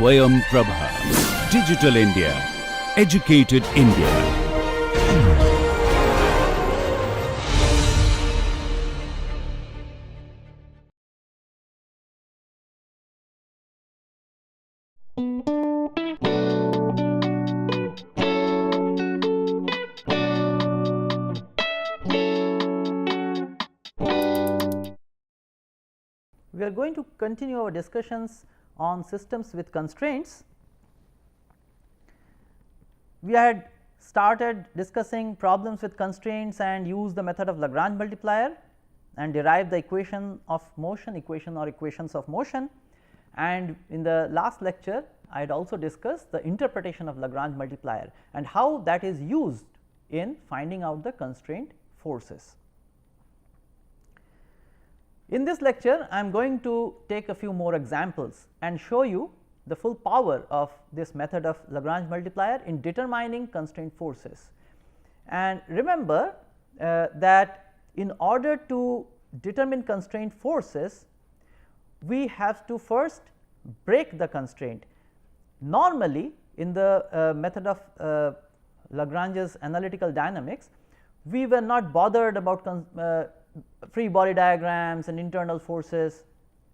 Swayam Prabha. Digital India. Educated India. We are going to continue our discussions on systems with constraints. We had started discussing problems with constraints and used the method of Lagrange multiplier and derived the equation of motion, equations of motion, and in the last lecture I had also discussed the interpretation of Lagrange multiplier and how that is used in finding out the constraint forces. In this lecture, I am going to take a few more examples and show you the full power of this method of Lagrange multiplier in determining constraint forces. And remember that in order to determine constraint forces, we have to first break the constraint. Normally, in the method of Lagrange's analytical dynamics, we were not bothered about free body diagrams and internal forces,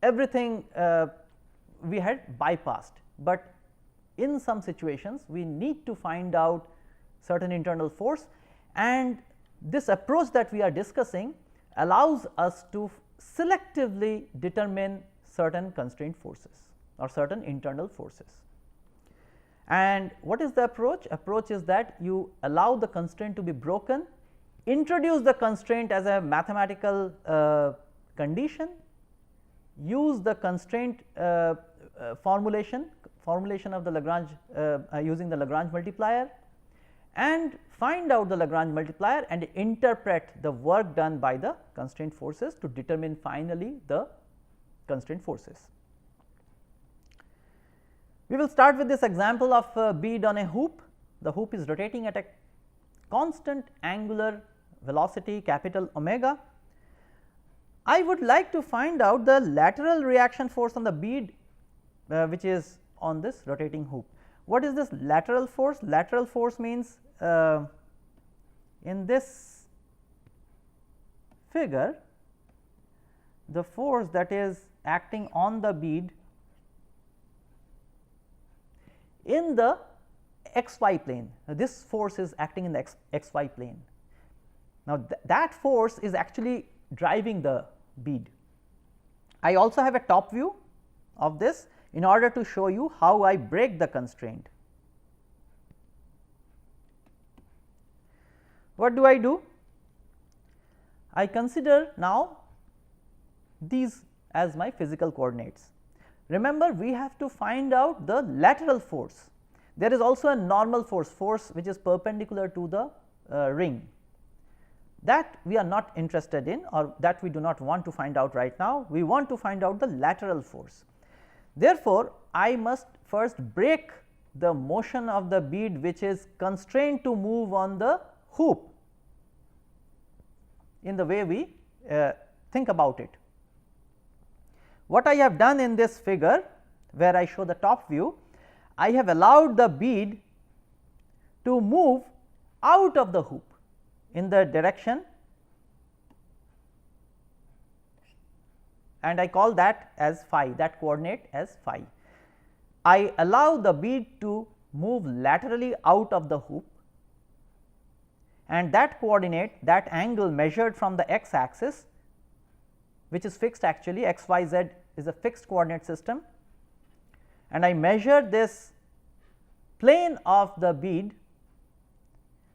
everything we had bypassed, but in some situations we need to find out certain internal force, and this approach that we are discussing allows us to selectively determine certain constraint forces or certain internal forces. And what is the approach? Approach is that you allow the constraint to be broken, introduce the constraint as a mathematical condition, use the constraint formulation of the Lagrange using the Lagrange multiplier, and find out the Lagrange multiplier and interpret the work done by the constraint forces to determine finally the constraint forces. We will start with this example of a bead on a hoop. The hoop is rotating at a constant angular velocity capital omega. I would like to find out the lateral reaction force on the bead which is on this rotating hoop. What is this lateral force? Lateral force means in this figure the force that is acting on the bead in the xy plane. Now, this force is acting in the xy plane. Now, that force is actually driving the bead. I also have a top view of this in order to show you how I break the constraint. What do? I consider now these as my physical coordinates. Remember, we have to find out the lateral force. There is also a normal force which is perpendicular to the ring. That we are not interested in, or that we do not want to find out right now. We want to find out the lateral force. Therefore, I must first break the motion of the bead which is constrained to move on the hoop in the way we think about it. What I have done in this figure where I show the top view, I have allowed the bead to move out of the hoop in the direction, and I call that as phi, that coordinate as phi. I allow the bead to move laterally out of the hoop, and that coordinate, that angle measured from the x axis, which is fixed, actually x y z is a fixed coordinate system, and I measure this plane of the bead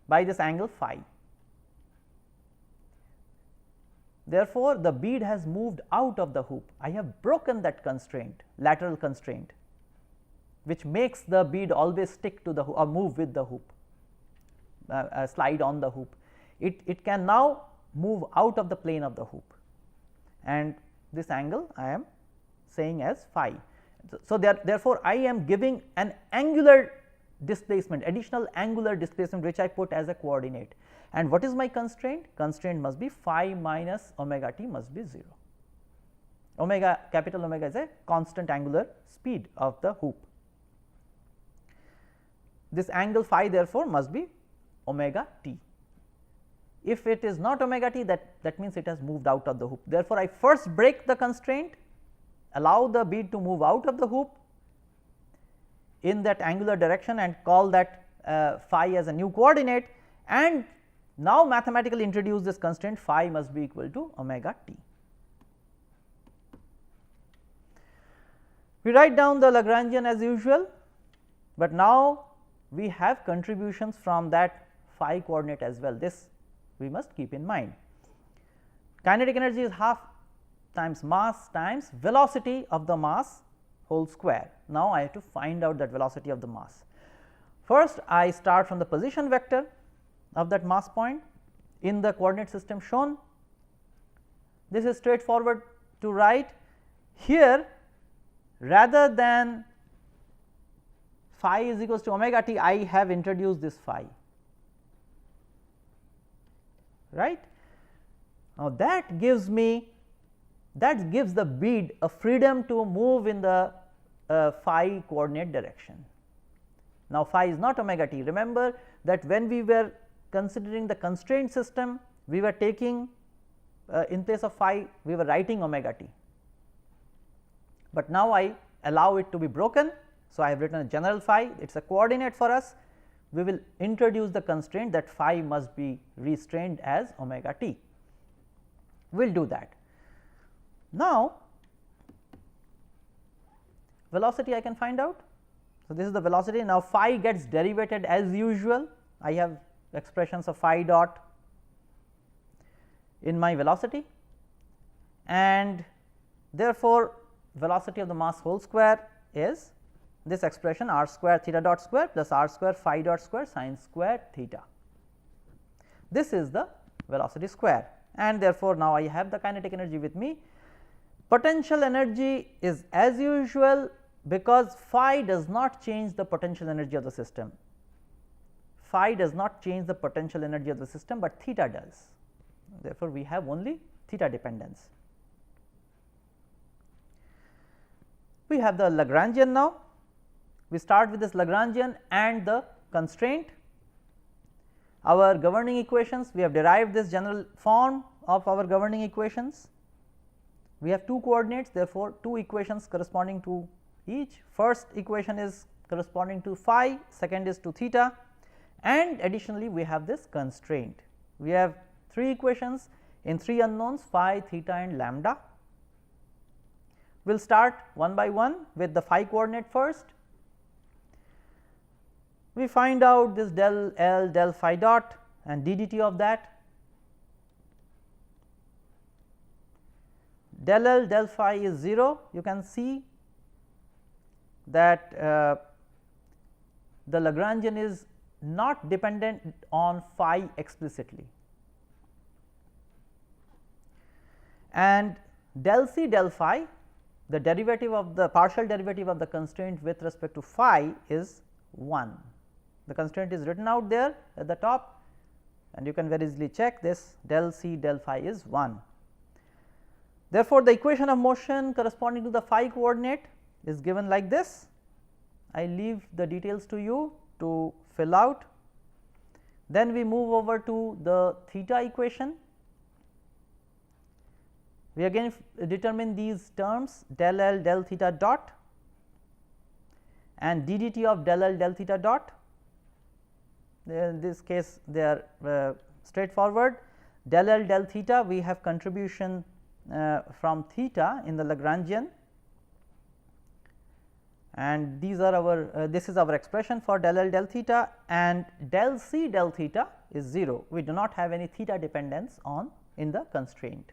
by this angle phi. Therefore, the bead has moved out of the hoop. I have broken that constraint, lateral constraint, which makes the bead always stick to the hoop or move with the hoop, slide on the hoop. It can now move out of the plane of the hoop, and this angle I am saying as phi. So, therefore, I am giving an angular displacement, additional angular displacement, which I put as a coordinate. And what is my constraint? Constraint must be phi minus omega t must be 0. Omega, capital omega is a constant angular speed of the hoop. this angle phi therefore must be omega t. If it is not omega t, that means it has moved out of the hoop. Therefore, I first break the constraint, allow the bead to move out of the hoop in that angular direction and call that phi as a new coordinate, and now mathematically introduce this constraint phi must be equal to omega t. We write down the Lagrangian as usual, but now we have contributions from that phi coordinate as well. This we must keep in mind. Kinetic energy is half times mass times velocity of the mass whole square. Now, I have to find out that velocity of the mass. First, I start from the position vector of that mass point in the coordinate system shown. This is straightforward to write. Here, rather than phi is equals to omega t, I have introduced this phi, right. Now, that gives me, that gives the bead a freedom to move in the phi coordinate direction. Now, phi is not omega t. Remember that when we were considering the constraint system, we were taking in place of phi, we were writing omega t, but now I allow it to be broken. So, I have written a general phi, it is a coordinate for us. We will introduce the constraint that phi must be restrained as omega t. We will do that. Now, velocity I can find out. So, this is the velocity. Now, phi gets derivated as usual. I have expressions of phi dot in my velocity, and therefore, velocity of the mass whole square is this expression r square theta dot square plus r square phi dot square sin square theta. This is the velocity square, and therefore, now I have the kinetic energy with me. Potential energy is as usual, because phi does not change the potential energy of the system. Phi does not change the potential energy of the system, but theta does. Therefore, we have only theta dependence. We have the Lagrangian now. We start with this Lagrangian and the constraint. Our governing equations, we have derived this general form of our governing equations. We have two coordinates, therefore, two equations corresponding to each. First equation is corresponding to phi, second is to theta, and additionally we have this constraint. We have three equations in three unknowns, phi, theta and lambda. We will start one by one with the phi coordinate first. We find out this del L del phi dot and d dt of that. Del L del phi is 0. You can see that the Lagrangian is not dependent on phi explicitly, and del C del phi, the derivative of the partial derivative of the constraint with respect to phi is 1. The constraint is written out there at the top, and you can very easily check this del C del phi is 1. Therefore, the equation of motion corresponding to the phi coordinate is given like this. I leave the details to you to fill out. Then we move over to the theta equation. We again determine these terms del L del theta dot and d dt of del L del theta dot. In this case, they are straightforward. Del L del theta, we have contribution from theta in the Lagrangian, and these are our this is our expression for del L del theta, and del C del theta is 0. We do not have any theta dependence on in the constraint.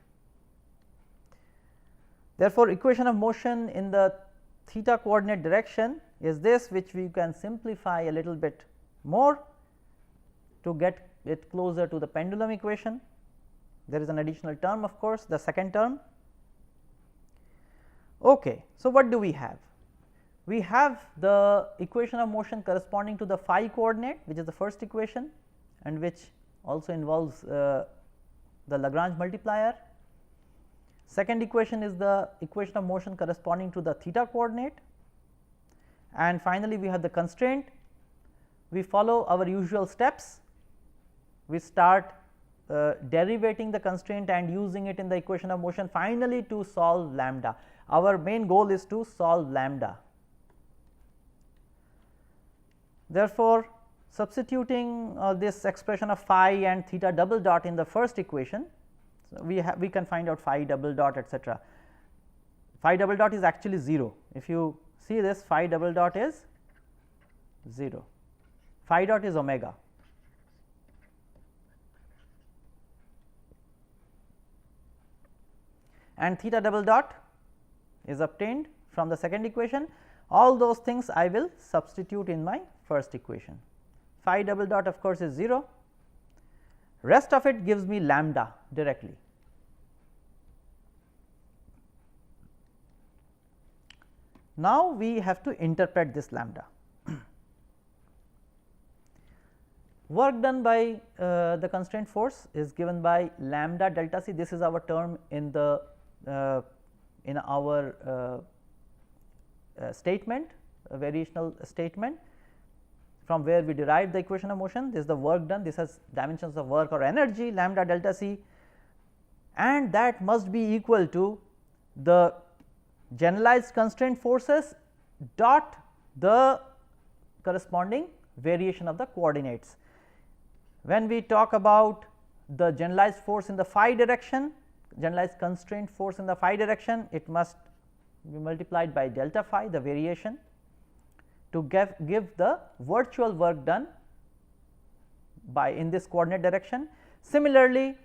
Therefore, equation of motion in the theta coordinate direction is this, which we can simplify a little bit more to get it closer to the pendulum equation. There is an additional term, of course, the second term. Okay. So, what do we have? We have the equation of motion corresponding to the phi coordinate, which is the first equation and which also involves the Lagrange multiplier. Second equation is the equation of motion corresponding to the theta coordinate, and finally, we have the constraint we follow our usual steps. We start derivating the constraint and using it in the equation of motion finally to solve lambda. Our main goal is to solve lambda. Therefore, substituting this expression of phi and theta double dot in the first equation, so we can find out phi double dot etc. Phi double dot is actually 0. If you see this, phi double dot is 0, phi dot is omega. And theta double dot is obtained from the second equation. All those things I will substitute in my first equation. Phi double dot of course is 0, rest of it gives me lambda directly. Now, we have to interpret this lambda. Work done by the constraint force is given by lambda delta c. This is our term in the in our statement, a variational statement from where we derive the equation of motion. This is the work done, this has dimensions of work or energy lambda delta c, and that must be equal to the generalized constraint forces dot the corresponding variation of the coordinates. When we talk about the generalized force in the phi direction, generalized constraint force in the phi direction, it must be multiplied by delta phi, the variation, to give the virtual work done by in this coordinate direction. Similarly,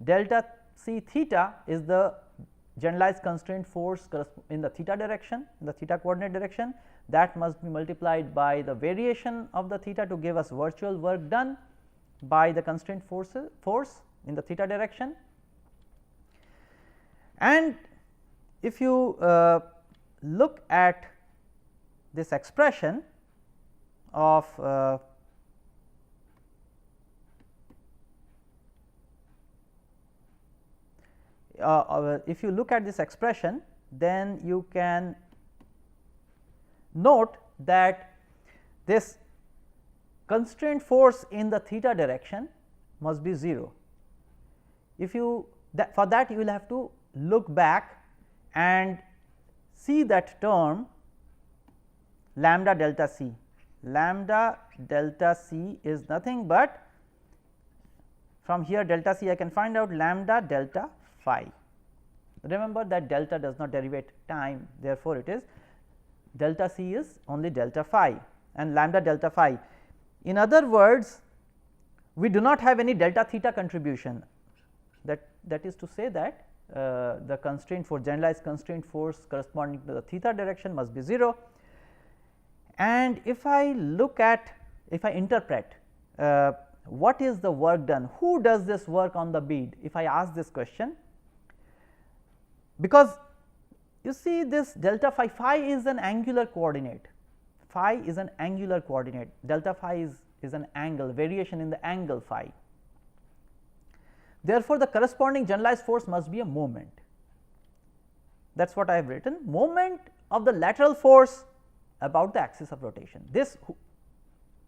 delta c theta is the generalized constraint force in the theta direction, in the theta coordinate direction, that must be multiplied by the variation of the theta to give us virtual work done by the constraint force in the theta direction. And if you look at this expression of if you look at this expression, then you can note that this constraint force in the theta direction must be 0. If you for that you will have to look back and see that term lambda delta c. Lambda delta c is nothing but, from here delta c I can find out lambda delta phi. Remember that delta does not derivate time, therefore, it is delta c is only delta phi and lambda delta phi. In other words, we do not have any delta theta contribution, that is to say that the constraint force, generalized constraint force corresponding to the theta direction must be 0. And if I look at, if I interpret what is the work done, who does this work on the bead, if I ask this question, because you see this delta phi, phi is an angular coordinate, phi is an angular coordinate, delta phi is an angle, variation in the angle phi. Therefore, the corresponding generalized force must be a moment. That is what I have written, moment of the lateral force about the axis of rotation. This,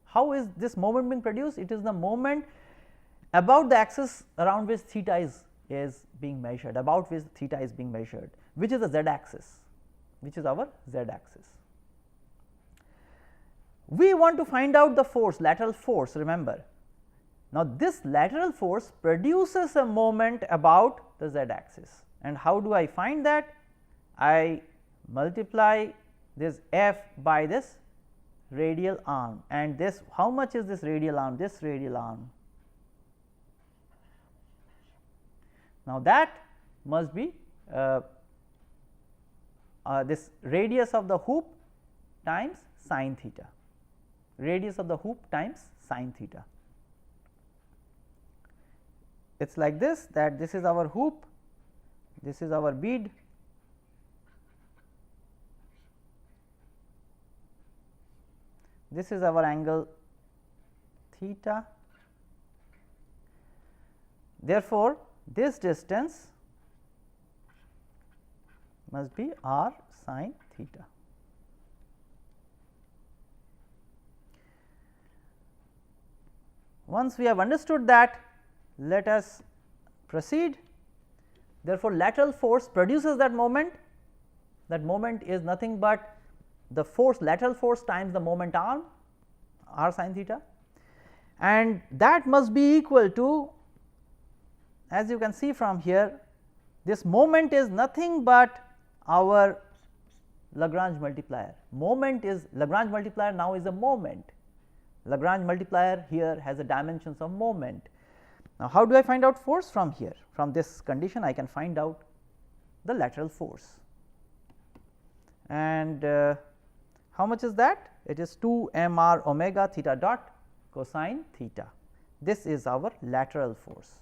how is this moment being produced? It is the moment about the axis around which theta is being measured, about which theta is being measured, which is the z axis, which is our z axis. We want to find out the force, lateral force, remember. Now, this lateral force produces a moment about the z axis, and how do I find that? I multiply this f by this radial arm, and this, how much is this radial arm? This radial arm. Now, that must be this radius of the hoop times sin theta, radius of the hoop times sin theta. It is like this, that this is our hoop, this is our bead, this is our angle theta. Therefore, this distance must be r sin theta. once we have understood that, let us proceed. Therefore, lateral force produces that moment is nothing but the force, lateral force times the moment arm, r sin theta, and that must be equal to, as you can see from here, this moment is nothing but our Lagrange multiplier. Moment is Lagrange multiplier now is a moment. Lagrange multiplier here has the dimensions of moment. Now, how do I find out force from here? From this condition I can find out the lateral force, and how much is that? It is 2 m r omega theta dot cosine theta. This is our lateral force.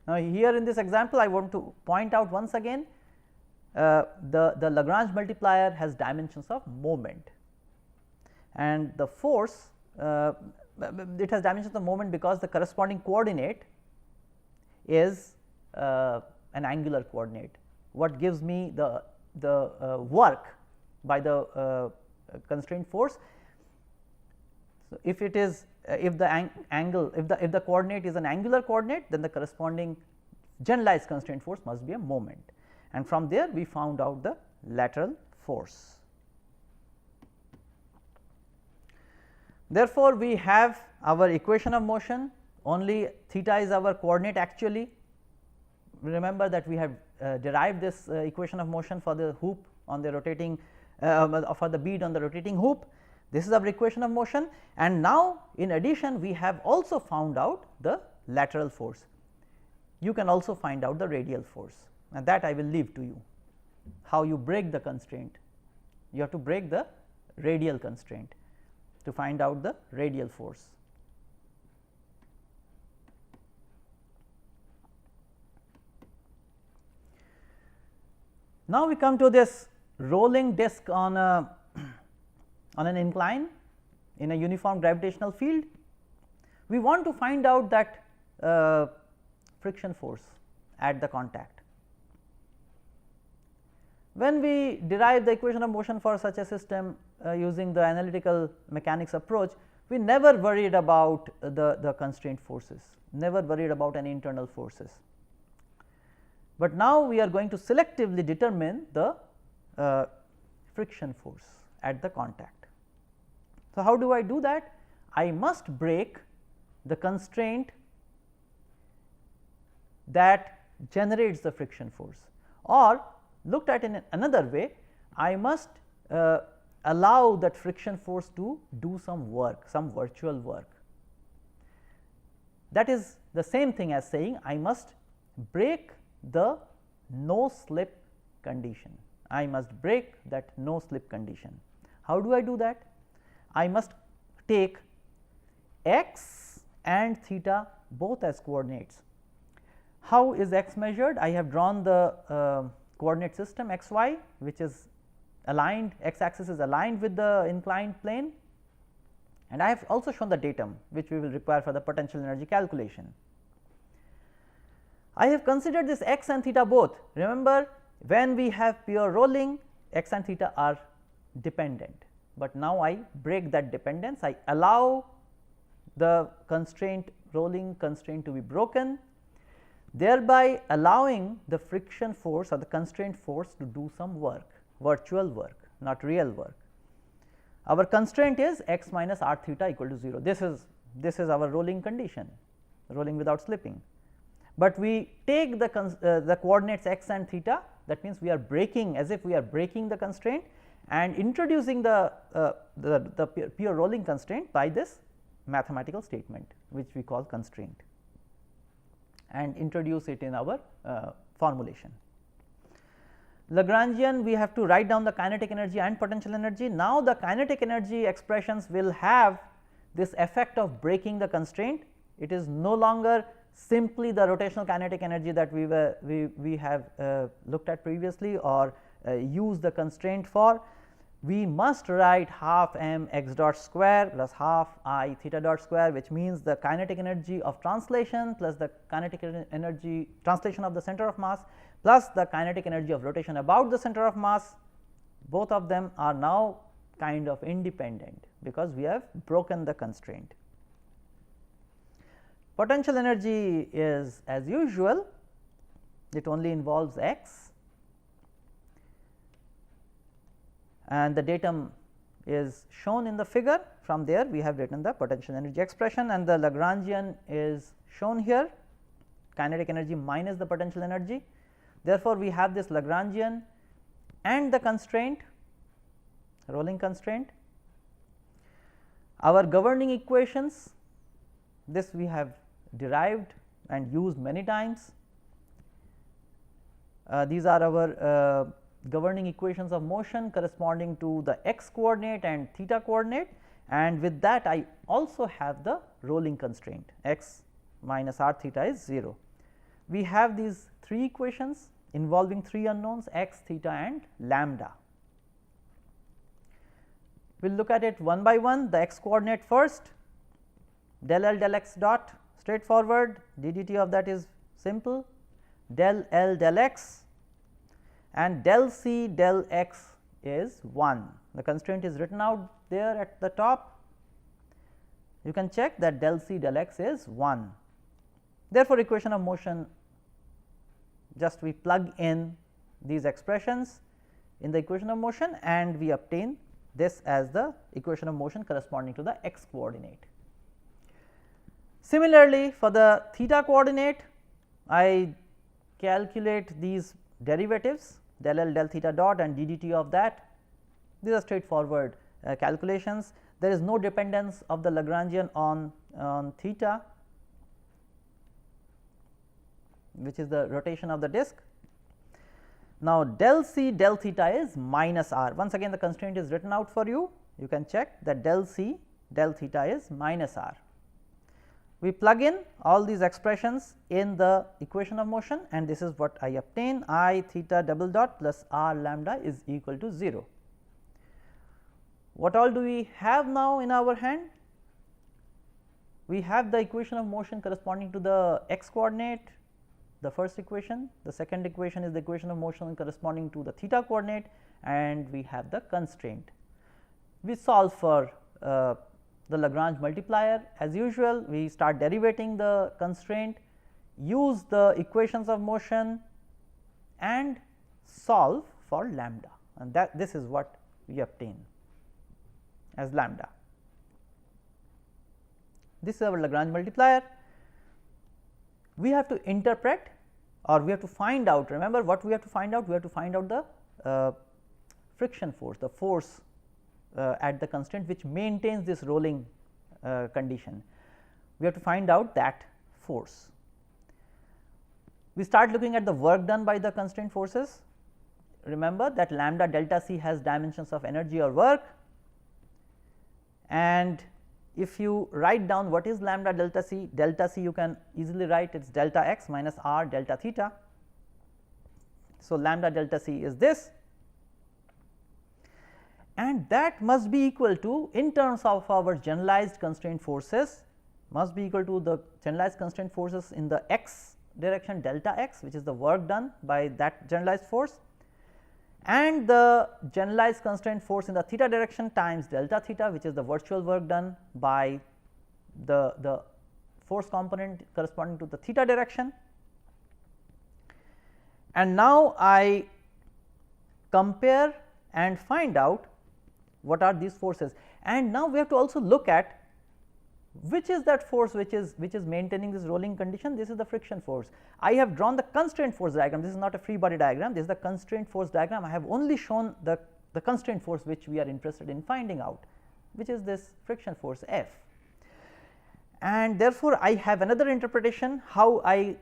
Now, here in this example I want to point out once again, the Lagrange multiplier has dimensions of moment, and the force it has dimensions of moment because the corresponding coordinate is an angular coordinate. What gives me the work by the constraint force? So, if it is if the angle if the coordinate is an angular coordinate, then the corresponding generalized constraint force must be a moment, and from there we found out the lateral force. Therefore, we have our equation of motion, only theta is our coordinate actually. Remember that we have derived this equation of motion for the hoop on the rotating for the bead on the rotating hoop. This is our equation of motion, and now in addition we have also found out the lateral force. You can also find out the radial force, and that I will leave to you. How you break the constraint? You have to break the radial constraint to find out the radial force. Now, we come to this rolling disc on an incline in a uniform gravitational field. We want to find out that friction force at the contact. When we derive the equation of motion for such a system using the analytical mechanics approach, we never worried about the constraint forces, never worried about any internal forces. But now we are going to selectively determine the friction force at the contact. So, how do I do that? I must break the constraint that generates the friction force, or looked at in another way, I must allow that friction force to do some work, some virtual work. That is the same thing as saying I must break the no slip condition. I must break that no slip condition. How do I do that? I must take x and theta both as coordinates. How is x measured? I have drawn the coordinate system x y, which is aligned, x axis is aligned with the inclined plane, and I have also shown the datum which we will require for the potential energy calculation. I have considered this x and theta both. Remember, when we have pure rolling, x and theta are dependent, but now I break that dependence. I allow the constraint, rolling constraint, to be broken, thereby allowing the friction force or the constraint force to do some work, virtual work, not real work. Our constraint is x minus r theta equal to 0. This is our rolling condition, rolling without slipping. But we take the coordinates x and theta, that means we are breaking, as if we are breaking the constraint and introducing the pure rolling constraint by this mathematical statement, which we call constraint, and introduce it in our formulation. Lagrangian, we have to write down the kinetic energy and potential energy. Now, the kinetic energy expressions will have this effect of breaking the constraint. It is no longer simply the rotational kinetic energy that we have looked at previously or used the constraint for. We must write half m x dot square plus half I theta dot square, which means the kinetic energy of translation plus the kinetic energy translation of the center of mass plus the kinetic energy of rotation about the center of mass. Both of them are now kind of independent, because we have broken the constraint. Potential energy is as usual, it only involves x, and the datum is shown in the figure. From there we have written the potential energy expression, and the Lagrangian is shown here, kinetic energy minus the potential energy. Therefore, we have this Lagrangian and the constraint, rolling constraint. Our governing equations, this we have derived and used many times. These are our governing equations of motion corresponding to the x coordinate and theta coordinate, and with that I also have the rolling constraint, x minus r theta is 0. We have these 3 equations involving 3 unknowns, x, theta and lambda. We will look at it one by one. The x coordinate first, del L del x dot, straightforward, d dt of that is simple, del L del x, and del c del x is 1. The constraint is written out there at the top. You can check that del c del x is 1. Therefore, equation of motion, just we plug in these expressions in the equation of motion and we obtain this as the equation of motion corresponding to the x coordinate. Similarly, for the theta coordinate, I calculate these derivatives, del L del theta dot and d dt of that. These are straightforward calculations. There is no dependence of the Lagrangian on theta, which is the rotation of the disk. Now, del c del theta is minus r. Once again the constraint is written out for you. You can check that del c del theta is minus r. We plug in all these expressions in the equation of motion, and this is what I obtain, I theta double dot plus r lambda is equal to 0. What all do we have now in our hand? We have the equation of motion corresponding to the x coordinate, the first equation. The second equation is the equation of motion corresponding to the theta coordinate, and we have the constraint. We solve for the Lagrange multiplier. As usual, we start derivating the constraint, use the equations of motion and solve for lambda, and that this is what we obtain as lambda. This is our Lagrange multiplier. We have to interpret, or we have to find out, remember what we have to find out? We have to find out the friction force, the force at the constraint which maintains this rolling condition. We have to find out that force. We start looking at the work done by the constraint forces. Remember that lambda delta c has dimensions of energy or work, and if you write down what is lambda delta c you can easily write it is delta x minus r delta theta. So, lambda delta c is this, and that must be equal to, in terms of our generalized constraint forces, must be equal to the generalized constraint forces in the x direction delta x, which is the work done by that generalized force, and the generalized constraint force in the theta direction times delta theta, which is the virtual work done by the force component corresponding to the theta direction. And now I compare and find out what are these forces, and now we have to also look at which is that force which is maintaining this rolling condition. This is the friction force. I have drawn the constraint force diagram. This is not a free body diagram, this is the constraint force diagram. I have only shown the constraint force which we are interested in finding out, which is this friction force F. And therefore, I have another interpretation how I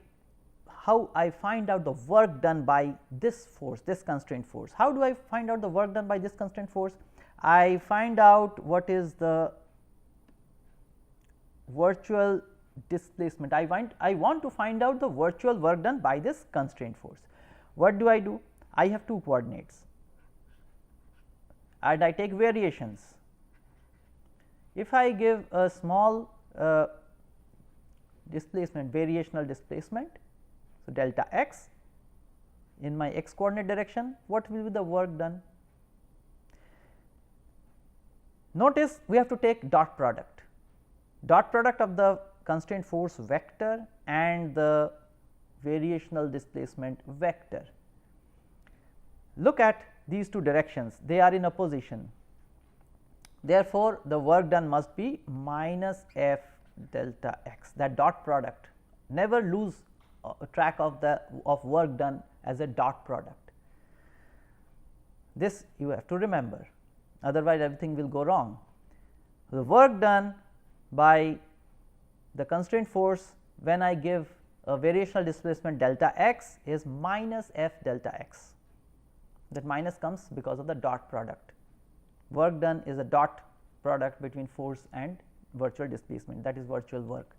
find out the work done by this force, this constraint force. How do I find out the work done by this constraint force? I find out what is the virtual displacement. I want to find out the virtual work done by this constraint force. What do? I have 2 coordinates and I take variations. If I give a small displacement, variational displacement, so delta x in my x coordinate direction, what will be the work done? Notice we have to take dot product of the constraint force vector and the variational displacement vector. Look at these two directions, they are in opposition. Therefore, the work done must be minus f delta x, that dot product. Never lose track of the work done as a dot product. This you have to remember, otherwise everything will go wrong. The work done by the constraint force when I give a variational displacement delta x is minus f delta x. That minus comes because of the dot product. Work done is a dot product between force and virtual displacement, that is virtual work.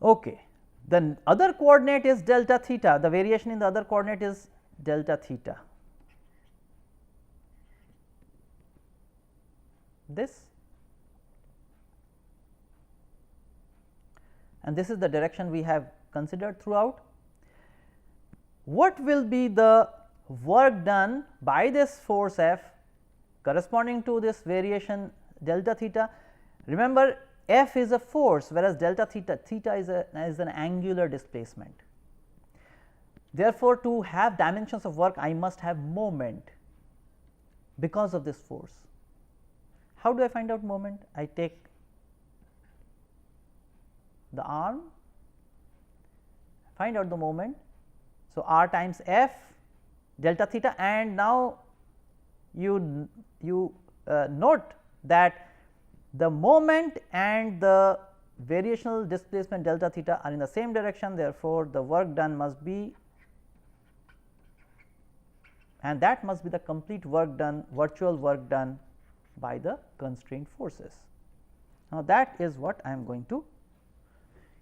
Okay. The other coordinate is delta theta, the variation in the other coordinate is delta theta. This, and this is the direction we have considered throughout. What will be the work done by this force F corresponding to this variation delta theta? Remember, F is a force, whereas delta theta is an angular displacement. Therefore, to have dimensions of work I must have moment because of this force. How do I find out moment? I take the arm, find out the moment. So, r times f delta theta, and now you note that the moment and the variational displacement delta theta are in the same direction. Therefore, the work done must be, and that must be the complete work done, virtual work done by the constraint forces. Now, that is what I am going to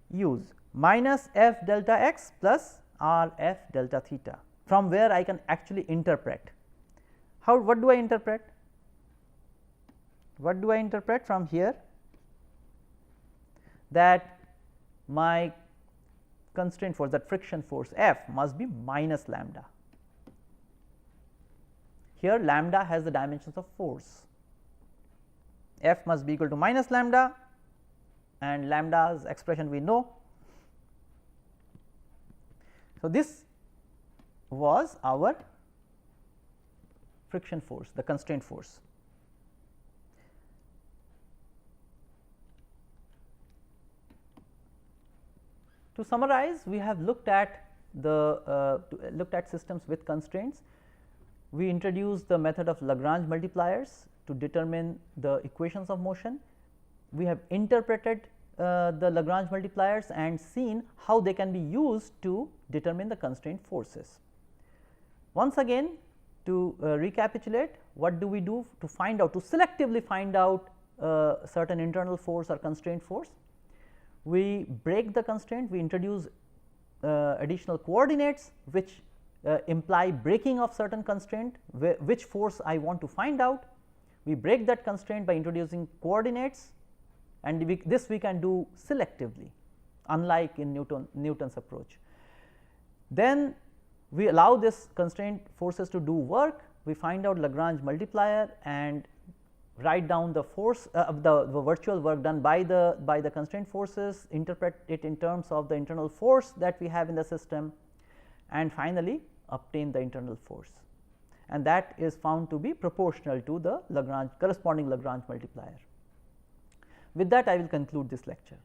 use, minus f delta x plus r f delta theta, from where I can actually interpret. What do I interpret? What do I interpret from here? That my constraint force, that friction force F must be minus lambda. Here lambda has the dimensions of force. F must be equal to minus lambda, and lambda's expression we know. So, this was our friction force, the constraint force. To summarize, we have looked at systems with constraints. We introduced the method of Lagrange multipliers to determine the equations of motion. We have interpreted the Lagrange multipliers and seen how they can be used to determine the constraint forces. Once again, to recapitulate, what do we do to find out, to selectively find out certain internal force or constraint force? We break the constraint, we introduce additional coordinates which imply breaking of certain constraint, which force I want to find out. We break that constraint by introducing coordinates, and this we can do selectively, unlike in Newton's approach. Then we allow this constraint forces to do work, we find out Lagrange multiplier and write down the force the virtual work done by the constraint forces, interpret it in terms of the internal force that we have in the system, and finally obtain the internal force, and that is found to be proportional to the corresponding Lagrange multiplier. With that, I will conclude this lecture.